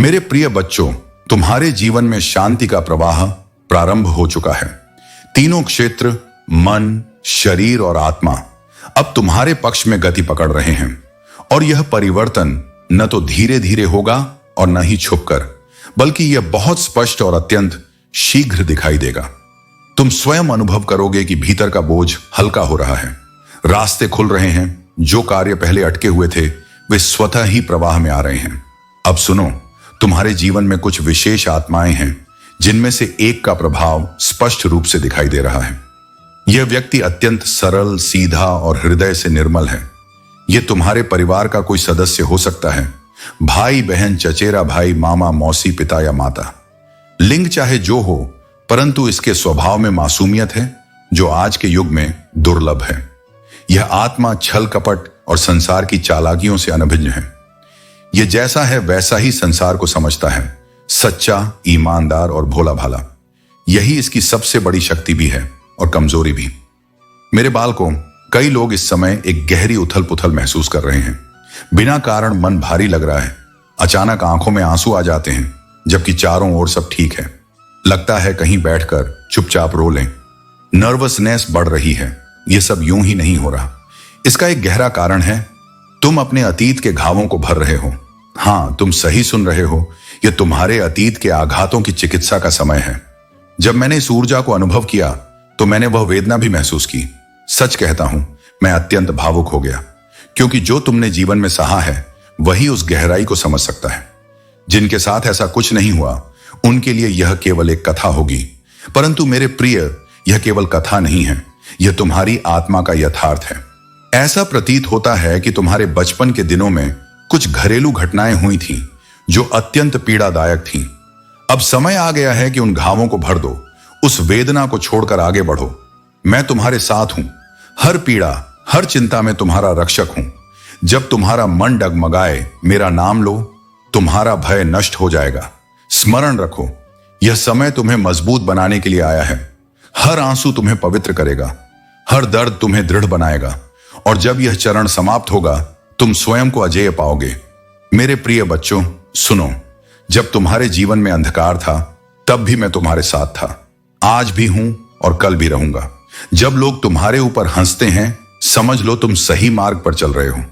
मेरे प्रिय बच्चों, तुम्हारे जीवन में शांति का प्रवाह प्रारंभ हो चुका है। तीनों क्षेत्र मन, शरीर और आत्मा अब तुम्हारे पक्ष में गति पकड़ रहे हैं और यह परिवर्तन न तो धीरे धीरे होगा और न ही छुपकर, बल्कि यह बहुत स्पष्ट और अत्यंत शीघ्र दिखाई देगा। तुम स्वयं अनुभव करोगे कि भीतर का बोझ हल्का हो रहा है, रास्ते खुल रहे हैं, जो कार्य पहले अटके हुए थे वे स्वतः ही प्रवाह में आ रहे हैं। अब सुनो, तुम्हारे जीवन में कुछ विशेष आत्माएं हैं जिनमें से एक का प्रभाव स्पष्ट रूप से दिखाई दे रहा है। यह व्यक्ति अत्यंत सरल, सीधा और हृदय से निर्मल है। यह तुम्हारे परिवार का कोई सदस्य हो सकता है, भाई बहन, चचेरा भाई, मामा मौसी, पिता या माता। लिंग चाहे जो हो, परंतु इसके स्वभाव में मासूमियत है जो आज के युग में दुर्लभ है। यह आत्मा छल कपट और संसार की चालाकियों से अनभिज्ञ है। यह जैसा है वैसा ही संसार को समझता है, सच्चा, ईमानदार और भोला भाला। यही इसकी सबसे बड़ी शक्ति भी है और कमजोरी भी। मेरे बालकों, कई लोग इस समय एक गहरी उथल पुथल महसूस कर रहे हैं। बिना कारण मन भारी लग रहा है। अचानक आंखों में आंसू आ जाते हैं, जबकि चारों ओर सब ठीक है। लगता है कहीं बैठकर चुपचाप रो लें। नर्वसनेस बढ़ रही है। यह सब यूं ही नहीं हो रहा। इसका एक गहरा कारण है, तुम अपने अतीत के घावों को भर रहे हो। हां, तुम सही सुन रहे हो। यह तुम्हारे अतीत के आघातों की चिकित्सा का समय है। जब मैंने इस ऊर्जा को अनुभव किया तो मैंने वह वेदना भी महसूस की। सच कहता हूं, मैं अत्यंत भावुक हो गया, क्योंकि जो तुमने जीवन में सहा है वही उस गहराई को समझ सकता है। जिनके साथ ऐसा कुछ नहीं हुआ उनके लिए यह केवल एक कथा होगी, परंतु मेरे प्रिय, यह केवल कथा नहीं है, यह तुम्हारी आत्मा का यथार्थ है। ऐसा प्रतीत होता है कि तुम्हारे बचपन के दिनों में कुछ घरेलू घटनाएं हुई थीं जो अत्यंत पीड़ादायक थीं। अब समय आ गया है कि उन घावों को भर दो, उस वेदना को छोड़कर आगे बढ़ो। मैं तुम्हारे साथ हूं। हर पीड़ा, हर चिंता में तुम्हारा रक्षक हूं। जब तुम्हारा मन डगमगाए, मेरा नाम लो, तुम्हारा भय नष्ट हो जाएगा। स्मरण रखो, यह समय तुम्हें मजबूत बनाने के लिए आया है। हर आंसू तुम्हें पवित्र करेगा, हर दर्द तुम्हें दृढ़ बनाएगा, और जब यह चरण समाप्त होगा तुम स्वयं को अजेय पाओगे। मेरे प्रिय बच्चों, सुनो, जब तुम्हारे जीवन में अंधकार था तब भी मैं तुम्हारे साथ था, आज भी हूं और कल भी रहूंगा। जब लोग तुम्हारे ऊपर हंसते हैं, समझ लो तुम सही मार्ग पर चल रहे हो,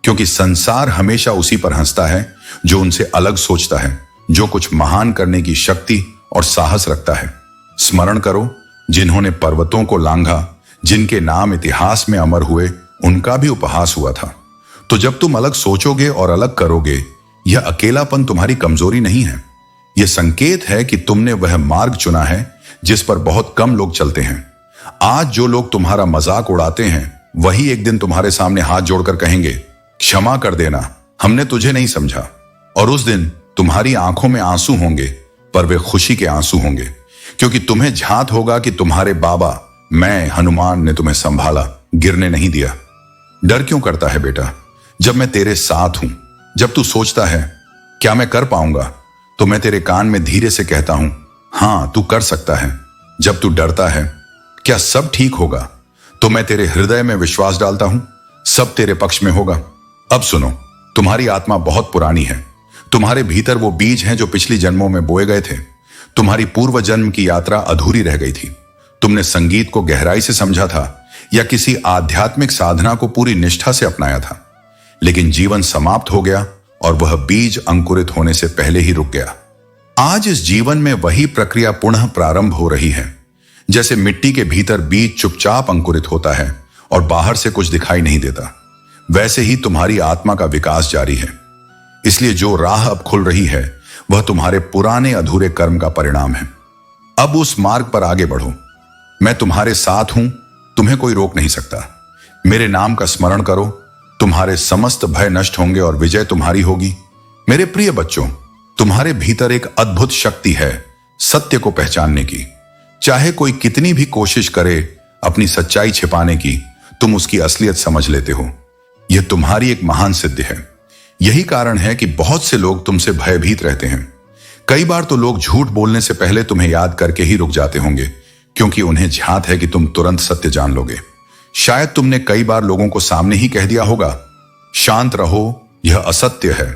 क्योंकि संसार हमेशा उसी पर हंसता है जो उनसे अलग सोचता है, जो कुछ महान करने की शक्ति और साहस रखता है। स्मरण करो, जिन्होंने पर्वतों को लांघा, जिनके नाम इतिहास में अमर हुए, उनका भी उपहास हुआ था। तो जब तुम अलग सोचोगे और अलग करोगे, यह अकेलापन तुम्हारी कमजोरी नहीं है। यह संकेत है कि तुमने वह मार्ग चुना है जिस पर बहुत कम लोग चलते हैं। आज जो लोग तुम्हारा मजाक उड़ाते हैं, वही एक दिन तुम्हारे सामने हाथ जोड़कर कहेंगे, क्षमा कर देना, हमने तुझे नहीं समझा। और उस दिन तुम्हारी आंखों में आंसू होंगे, पर वे खुशी के आंसू होंगे, क्योंकि तुम्हें झांत होगा कि तुम्हारे बाबा, मैं हनुमान, ने तुम्हें संभाला, गिरने नहीं दिया। डर क्यों करता है बेटा, जब मैं तेरे साथ हूं? जब तू सोचता है क्या मैं कर पाऊंगा, तो मैं तेरे कान में धीरे से कहता हूं, हां तू कर सकता है। जब तू डरता है क्या सब ठीक होगा, तो मैं तेरे हृदय में विश्वास डालता हूं, सब तेरे पक्ष में होगा। अब सुनो, तुम्हारी आत्मा बहुत पुरानी है। तुम्हारे भीतर वो बीज हैं जो पिछली जन्मों में बोए गए थे। तुम्हारी पूर्व जन्म की यात्रा अधूरी रह गई थी। तुमने संगीत को गहराई से समझा था या किसी आध्यात्मिक साधना को पूरी निष्ठा से अपनाया था, लेकिन जीवन समाप्त हो गया और वह बीज अंकुरित होने से पहले ही रुक गया। आज इस जीवन में वही प्रक्रिया पुनः प्रारंभ हो रही है। जैसे मिट्टी के भीतर बीज चुपचाप अंकुरित होता है और बाहर से कुछ दिखाई नहीं देता, वैसे ही तुम्हारी आत्मा का विकास जारी है। इसलिए जो राह अब खुल रही है वह तुम्हारे पुराने अधूरे कर्म का परिणाम है। अब उस मार्ग पर आगे बढ़ो। मैं तुम्हारे साथ हूं, तुम्हें कोई रोक नहीं सकता। मेरे नाम का स्मरण करो, तुम्हारे समस्त भय नष्ट होंगे और विजय तुम्हारी होगी। मेरे प्रिय बच्चों, तुम्हारे भीतर एक अद्भुत शक्ति है सत्य को पहचानने की। चाहे कोई कितनी भी कोशिश करे अपनी सच्चाई छिपाने की, तुम उसकी असलियत समझ लेते हो। यह तुम्हारी एक महान सिद्धि है। यही कारण है कि बहुत से लोग तुमसे भयभीत रहते हैं। कई बार तो लोग झूठ बोलने से पहले तुम्हें याद करके ही रुक जाते होंगे, क्योंकि उन्हें झांत है कि तुम तुरंत सत्य जान लोगे। शायद तुमने कई बार लोगों को सामने ही कह दिया होगा, शांत रहो, यह असत्य है।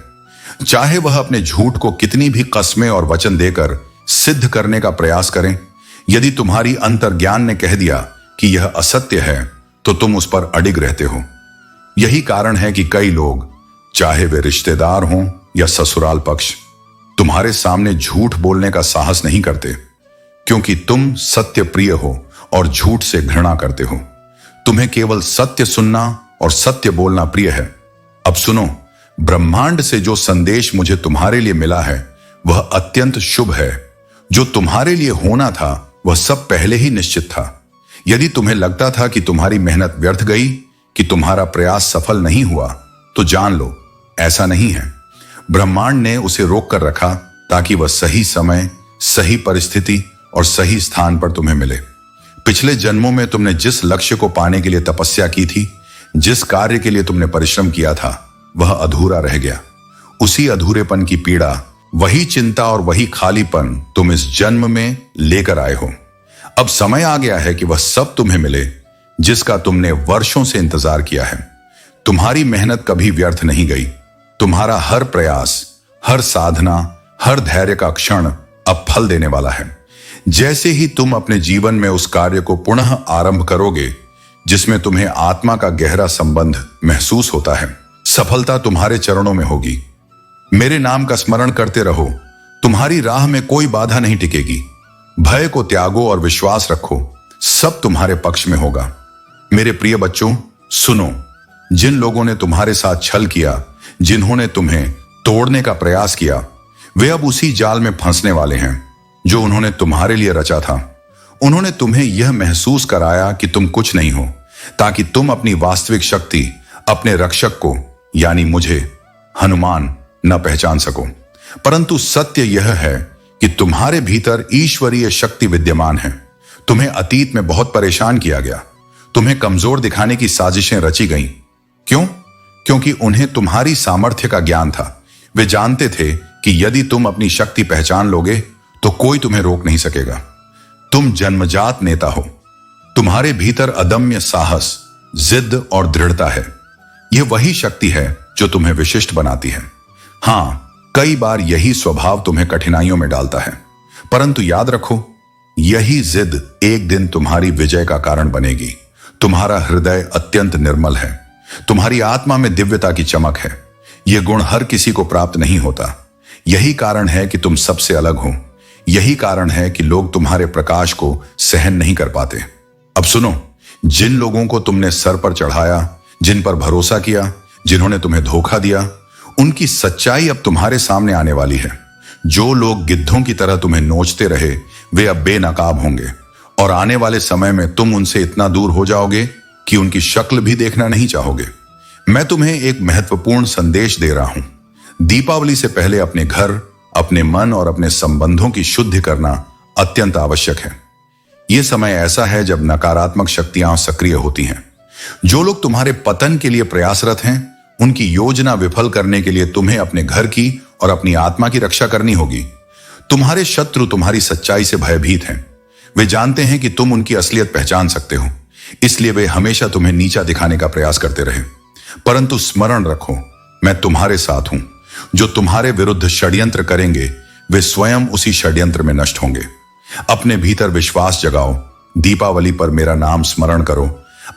चाहे वह अपने झूठ को कितनी भी कस्में और वचन देकर सिद्ध करने का प्रयास करें। यदि तुम्हारी अंतर्ज्ञान ने कह दिया कि यह असत्य है तो तुम उस पर अडिग रहते हो। यही कारण है कि कई लोग, चाहे वे रिश्तेदार हों या ससुराल पक्ष, तुम्हारे सामने झूठ बोलने का साहस नहीं करते, क्योंकि तुम सत्य प्रिय हो और झूठ से घृणा करते हो। तुम्हें केवल सत्य सुनना और सत्य बोलना प्रिय है। अब सुनो, ब्रह्मांड से जो संदेश मुझे तुम्हारे लिए मिला है वह अत्यंत शुभ है। जो तुम्हारे लिए होना था वह सब पहले ही निश्चित था। यदि तुम्हें लगता था कि तुम्हारी मेहनत व्यर्थ गई, कि तुम्हारा प्रयास सफल नहीं हुआ, तो जान लो ऐसा नहीं है। ब्रह्मांड ने उसे रोक कर रखा ताकि वह सही समय, सही परिस्थिति और सही स्थान पर तुम्हें मिले। पिछले जन्मों में तुमने जिस लक्ष्य को पाने के लिए तपस्या की थी, जिस कार्य के लिए तुमने परिश्रम किया था, वह अधूरा रह गया। उसी अधूरेपन की पीड़ा, वही चिंता और वही खालीपन तुम इस जन्म में लेकर आए हो। अब समय आ गया है कि वह सब तुम्हें मिले जिसका तुमने वर्षों से इंतजार किया है। तुम्हारी मेहनत कभी व्यर्थ नहीं गई। तुम्हारा हर प्रयास, हर साधना, हर धैर्य का क्षण अब फल देने वाला है। जैसे ही तुम अपने जीवन में उस कार्य को पुनः आरंभ करोगे जिसमें तुम्हें आत्मा का गहरा संबंध महसूस होता है, सफलता तुम्हारे चरणों में होगी। मेरे नाम का स्मरण करते रहो, तुम्हारी राह में कोई बाधा नहीं टिकेगी। भय को त्यागो और विश्वास रखो, सब तुम्हारे पक्ष में होगा। मेरे प्रिय बच्चों, सुनो, जिन लोगों ने तुम्हारे साथ छल किया, जिन्होंने तुम्हें तोड़ने का प्रयास किया, वे अब उसी जाल में फंसने वाले हैं जो उन्होंने तुम्हारे लिए रचा था। उन्होंने तुम्हें यह महसूस कराया कि तुम कुछ नहीं हो, ताकि तुम अपनी वास्तविक शक्ति, अपने रक्षक को यानी मुझे, हनुमान, न पहचान सको। परंतु सत्य यह है कि तुम्हारे भीतर ईश्वरीय शक्ति विद्यमान है। तुम्हें अतीत में बहुत परेशान किया गया, तुम्हें कमजोर दिखाने की साजिशें रची गईं। क्यों? क्योंकि उन्हें तुम्हारी सामर्थ्य का ज्ञान था। वे जानते थे कि यदि तुम अपनी शक्ति पहचान लोगे तो कोई तुम्हें रोक नहीं सकेगा। तुम जन्मजात नेता हो। तुम्हारे भीतर अदम्य साहस, जिद और दृढ़ता है। यह वही शक्ति है जो तुम्हें विशिष्ट बनाती है। हां, कई बार यही स्वभाव तुम्हें कठिनाइयों में डालता है, परंतु याद रखो, यही जिद एक दिन तुम्हारी विजय का कारण बनेगी। तुम्हारा हृदय अत्यंत निर्मल है। तुम्हारी आत्मा में दिव्यता की चमक है। यह गुण हर किसी को प्राप्त नहीं होता। यही कारण है कि तुम सबसे अलग हो। यही कारण है कि लोग तुम्हारे प्रकाश को सहन नहीं कर पाते। अब सुनो, जिन लोगों को तुमने सर पर चढ़ाया, जिन पर भरोसा किया, जिन्होंने तुम्हें धोखा दिया, उनकी सच्चाई अब तुम्हारे सामने आने वाली है। जो लोग गिद्धों की तरह तुम्हें नोचते रहे, वे अब बेनकाब होंगे और आने वाले समय में तुम उनसे इतना दूर हो जाओगे कि उनकी शक्ल भी देखना नहीं चाहोगे। मैं तुम्हें एक महत्वपूर्ण संदेश दे रहा हूं। दीपावली से पहले अपने घर, अपने मन और अपने संबंधों की शुद्धि करना अत्यंत आवश्यक है। यह समय ऐसा है जब नकारात्मक शक्तियां सक्रिय होती हैं। जो लोग तुम्हारे पतन के लिए प्रयासरत हैं, उनकी योजना विफल करने के लिए तुम्हें अपने घर की और अपनी आत्मा की रक्षा करनी होगी। तुम्हारे शत्रु तुम्हारी सच्चाई से भयभीत हैं। वे जानते हैं कि तुम उनकी असलियत पहचान सकते हो, इसलिए वे हमेशा तुम्हें नीचा दिखाने का प्रयास करते रहे। परंतु स्मरण रखो, मैं तुम्हारे साथ हूं। जो तुम्हारे विरुद्ध षड्यंत्र करेंगे, वे स्वयं उसी षड्यंत्र में नष्ट होंगे। अपने भीतर विश्वास जगाओ। दीपावली पर मेरा नाम स्मरण करो।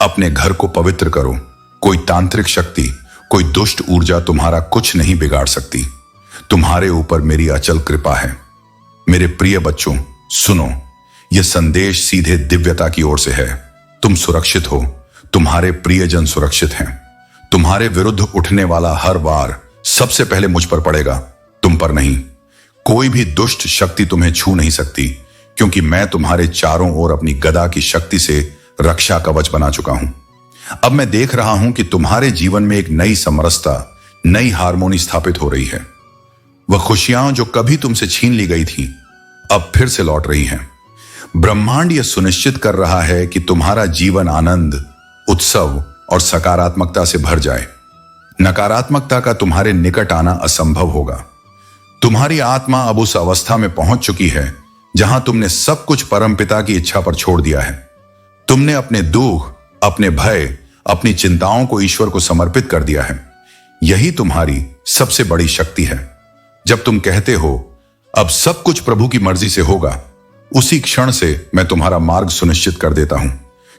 अपने घर को पवित्र करो। कोई तांत्रिक शक्ति, कोई दुष्ट ऊर्जा तुम्हारा कुछ नहीं बिगाड़ सकती। तुम्हारे ऊपर मेरी अचल कृपा है। मेरे प्रिय बच्चों, सुनो, यह संदेश सीधे दिव्यता की ओर से है। तुम सुरक्षित हो। तुम्हारे प्रियजन सुरक्षित हैं। तुम्हारे विरुद्ध उठने वाला हर वार सबसे पहले मुझ पर पड़ेगा, तुम पर नहीं। कोई भी दुष्ट शक्ति तुम्हें छू नहीं सकती, क्योंकि मैं तुम्हारे चारों ओर अपनी गदा की शक्ति से रक्षा कवच बना चुका हूं। अब मैं देख रहा हूं कि तुम्हारे जीवन में एक नई समरसता, नई हार्मोनी स्थापित हो रही है। वह खुशियां जो कभी तुमसे छीन ली गई थी, अब फिर से लौट रही हैं। ब्रह्मांड यह सुनिश्चित कर रहा है कि तुम्हारा जीवन आनंद, उत्सव और सकारात्मकता से भर जाए। नकारात्मकता का तुम्हारे निकट आना असंभव होगा। तुम्हारी आत्मा अब उस अवस्था में पहुंच चुकी है जहां तुमने सब कुछ परमपिता की इच्छा पर छोड़ दिया है। तुमने अपने दुख, अपने भय, अपनी चिंताओं को ईश्वर को समर्पित कर दिया है। यही तुम्हारी सबसे बड़ी शक्ति है। जब तुम कहते हो अब सब कुछ प्रभु की मर्जी से होगा, उसी क्षण से मैं तुम्हारा मार्ग सुनिश्चित कर देता हूं,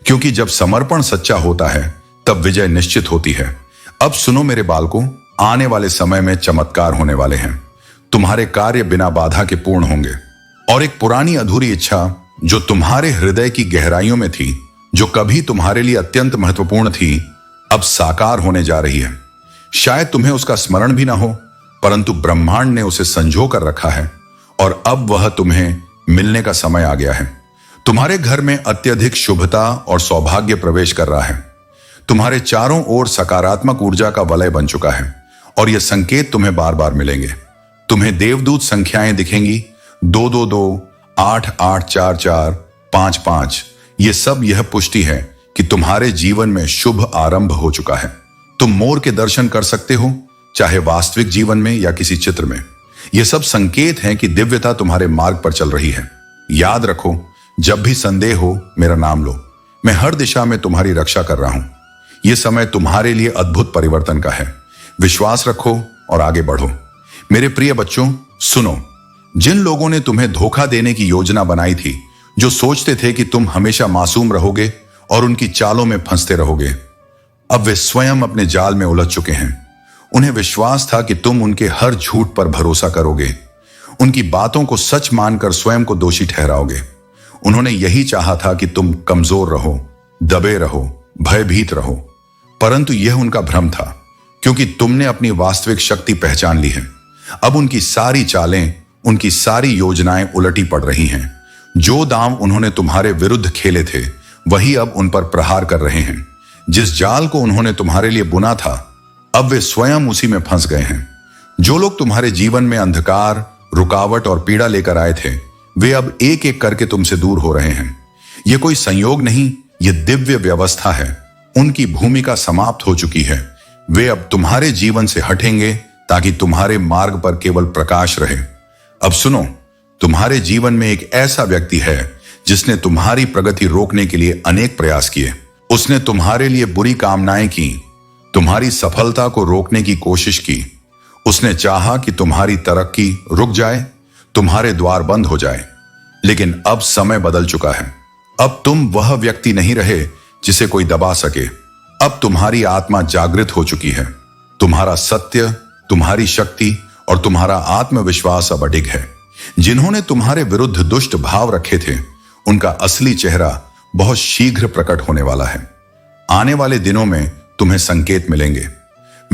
क्योंकि जब समर्पण सच्चा होता है तब विजय निश्चित होती है। अब सुनो मेरे बालकों, आने वाले समय में चमत्कार होने वाले हैं। तुम्हारे कार्य बिना बाधा के पूर्ण होंगे और एक पुरानी अधूरी इच्छा जो तुम्हारे हृदय की गहराइयों में थी, जो कभी तुम्हारे लिए अत्यंत महत्वपूर्ण थी, अब साकार होने जा रही है। शायद तुम्हें उसका स्मरण भी ना हो, परंतु ब्रह्मांड ने उसे संजो कर रखा है और अब वह तुम्हें मिलने का समय आ गया है। तुम्हारे घर में अत्यधिक शुभता और सौभाग्य प्रवेश कर रहा है। तुम्हारे चारों ओर सकारात्मक ऊर्जा का वलय बन चुका है और यह संकेत तुम्हें बार बार मिलेंगे। तुम्हें देवदूत संख्याएं दिखेंगी, 222, 88, 44, 55। ये सब यह पुष्टि है कि तुम्हारे जीवन में शुभ आरंभ हो चुका है। तुम मोर के दर्शन कर सकते हो, चाहे वास्तविक जीवन में या किसी चित्र में। ये सब संकेत हैं कि दिव्यता तुम्हारे मार्ग पर चल रही है। याद रखो, जब भी संदेह हो मेरा नाम लो। मैं हर दिशा में तुम्हारी रक्षा कर रहा हूं। यह समय तुम्हारे लिए अद्भुत परिवर्तन का है। विश्वास रखो और आगे बढ़ो। मेरे प्रिय बच्चों, सुनो, जिन लोगों ने तुम्हें धोखा देने की योजना बनाई थी, जो सोचते थे कि तुम हमेशा मासूम रहोगे और उनकी चालों में फंसते रहोगे, अब वे स्वयं अपने जाल में उलझ चुके हैं। उन्हें विश्वास था कि तुम उनके हर झूठ पर भरोसा करोगे, उनकी बातों को सच मानकर स्वयं को दोषी ठहराओगे। उन्होंने यही चाहा था कि तुम कमजोर रहो, दबे रहो, भयभीत रहो, परंतु यह उनका भ्रम था, क्योंकि तुमने अपनी वास्तविक शक्ति पहचान ली है। अब उनकी सारी चालें, उनकी सारी योजनाएं उलटी पड़ रही हैं। जो दांव उन्होंने तुम्हारे विरुद्ध खेले थे, वही अब उन पर प्रहार कर रहे हैं। जिस जाल को उन्होंने तुम्हारे लिए बुना था, अब वे स्वयं उसी में फंस गए हैं। जो लोग तुम्हारे जीवन में अंधकार, रुकावट और पीड़ा लेकर आए थे, वे अब एक एक करके तुमसे दूर हो रहे हैं। यह कोई संयोग नहीं, यह दिव्य व्यवस्था है। उनकी भूमिका समाप्त हो चुकी है। वे अब तुम्हारे जीवन से हटेंगे ताकि तुम्हारे मार्ग पर केवल प्रकाश रहे। अब सुनो, तुम्हारे जीवन में एक ऐसा व्यक्ति है जिसने तुम्हारी प्रगति रोकने के लिए अनेक प्रयास किए। उसने तुम्हारे लिए बुरी कामनाएं की, तुम्हारी सफलता को रोकने की कोशिश की। उसने चाहा कि तुम्हारी तरक्की रुक जाए, तुम्हारे द्वार बंद हो जाए। लेकिन अब समय बदल चुका है। अब तुम वह व्यक्ति नहीं रहे जिसे कोई दबा सके। अब तुम्हारी आत्मा जागृत हो चुकी है। तुम्हारा सत्य, तुम्हारी शक्ति और तुम्हारा आत्मविश्वास अब अडिग है। जिन्होंने तुम्हारे विरुद्ध दुष्ट भाव रखे थे, उनका असली चेहरा बहुत शीघ्र प्रकट होने वाला है। आने वाले दिनों में तुम्हें संकेत मिलेंगे।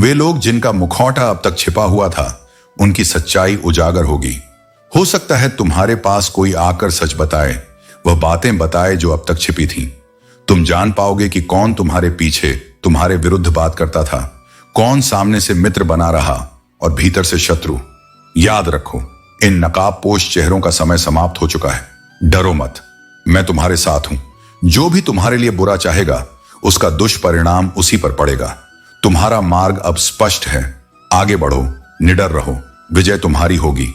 वे लोग जिनका मुखौटा अब तक छिपा हुआ था, उनकी सच्चाई उजागर होगी। हो सकता है तुम्हारे पास कोई आकर सच बताए, वह बातें बताए जो अब तक छिपी थीं। तुम जान पाओगे कि कौन तुम्हारे पीछे तुम्हारे विरुद्ध बात करता था, कौन सामने से मित्र बना रहा और भीतर से शत्रु। याद रखो, इन नकाबपोश चेहरों का समय समाप्त हो चुका है। डरो मत, मैं तुम्हारे साथ हूं। जो भी तुम्हारे लिए बुरा चाहेगा, उसका दुष्परिणाम उसी पर पड़ेगा। तुम्हारा मार्ग अब स्पष्ट है। आगे बढ़ो, निडर रहो, विजय तुम्हारी होगी।